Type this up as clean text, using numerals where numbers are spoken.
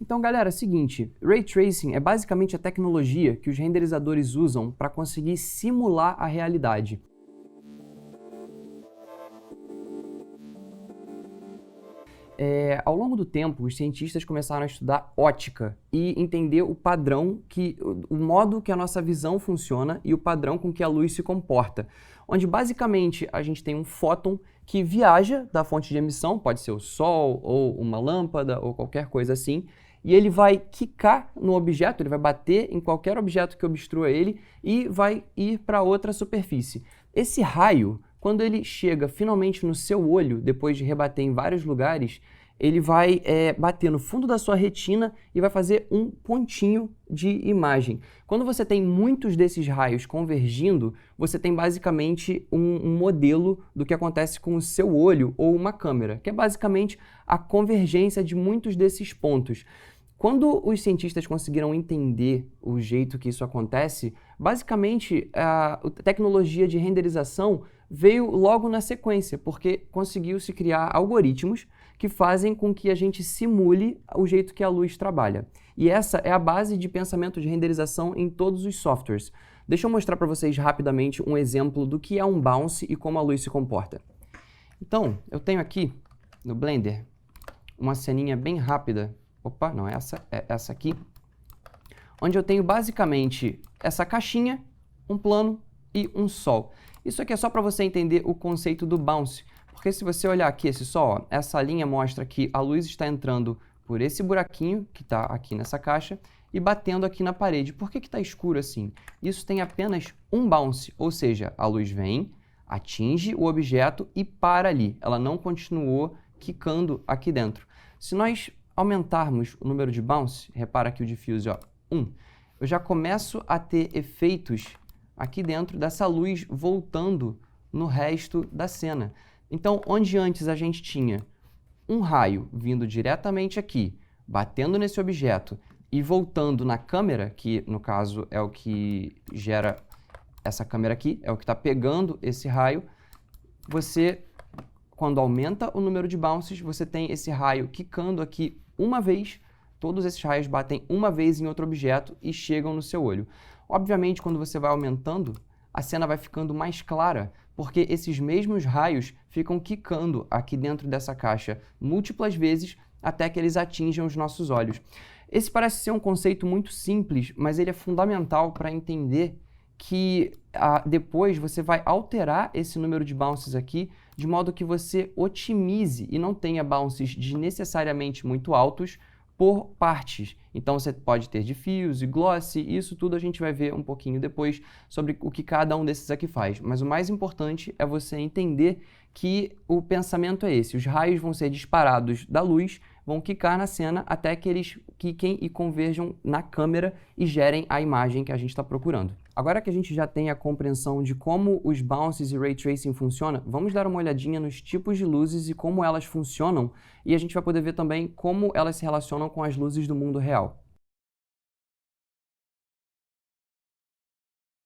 Então, galera, é o seguinte, Ray Tracing é basicamente a tecnologia que os renderizadores usam para conseguir simular a realidade. Ao longo do tempo, os cientistas começaram a estudar ótica e entender o padrão, o modo que a nossa visão funciona e o padrão com que a luz se comporta. Onde basicamente a gente tem um fóton que viaja da fonte de emissão, pode ser o sol ou uma lâmpada ou qualquer coisa assim, e ele vai quicar no objeto, ele vai bater em qualquer objeto que obstrua ele e vai ir para outra superfície. Esse raio, quando ele chega finalmente no seu olho, depois de rebater em vários lugares, ele vai bater no fundo da sua retina e vai fazer um pontinho de imagem. Quando você tem muitos desses raios convergindo, você tem basicamente um modelo do que acontece com o seu olho ou uma câmera, que é basicamente a convergência de muitos desses pontos. Quando os cientistas conseguiram entender o jeito que isso acontece, basicamente a tecnologia de renderização veio logo na sequência, porque conseguiu-se criar algoritmos que fazem com que a gente simule o jeito que a luz trabalha. E essa é a base de pensamento de renderização em todos os softwares. Deixa eu mostrar para vocês rapidamente um exemplo do que é um bounce e como a luz se comporta. Então, eu tenho aqui no Blender uma ceninha bem rápida. Opa, não é essa aqui. Onde eu tenho basicamente essa caixinha, um plano e um sol. Isso aqui é só para você entender o conceito do bounce. Porque se você olhar aqui esse sol, essa linha mostra que a luz está entrando por esse buraquinho que está aqui nessa caixa e batendo aqui na parede. Por que está escuro assim? Isso tem apenas um bounce, ou seja, a luz vem, atinge o objeto e para ali. Ela não continuou quicando aqui dentro. Se nós aumentarmos o número de bounce, repara aqui o diffuse, ó, 1, eu já começo a ter efeitos aqui dentro dessa luz voltando no resto da cena. Então, onde antes a gente tinha um raio vindo diretamente aqui, batendo nesse objeto e voltando na câmera, que no caso é o que gera essa câmera aqui, é o que está pegando esse raio, você, quando aumenta o número de bounces, você tem esse raio quicando aqui uma vez, todos esses raios batem uma vez em outro objeto e chegam no seu olho. Obviamente, quando você vai aumentando, a cena vai ficando mais clara, porque esses mesmos raios ficam quicando aqui dentro dessa caixa múltiplas vezes até que eles atinjam os nossos olhos. Esse parece ser um conceito muito simples, mas ele é fundamental para entender que depois você vai alterar esse número de bounces aqui de modo que você otimize e não tenha bounces desnecessariamente muito altos por partes. Então você pode ter diffuse, glossy, isso tudo a gente vai ver um pouquinho depois sobre o que cada um desses aqui faz. Mas o mais importante é você entender que o pensamento é esse. Os raios vão ser disparados da luz, vão quicar na cena até que eles quiquem e converjam na câmera e gerem a imagem que a gente está procurando. Agora que a gente já tem a compreensão de como os bounces e Ray Tracing funciona, vamos dar uma olhadinha nos tipos de luzes e como elas funcionam, e a gente vai poder ver também como elas se relacionam com as luzes do mundo real.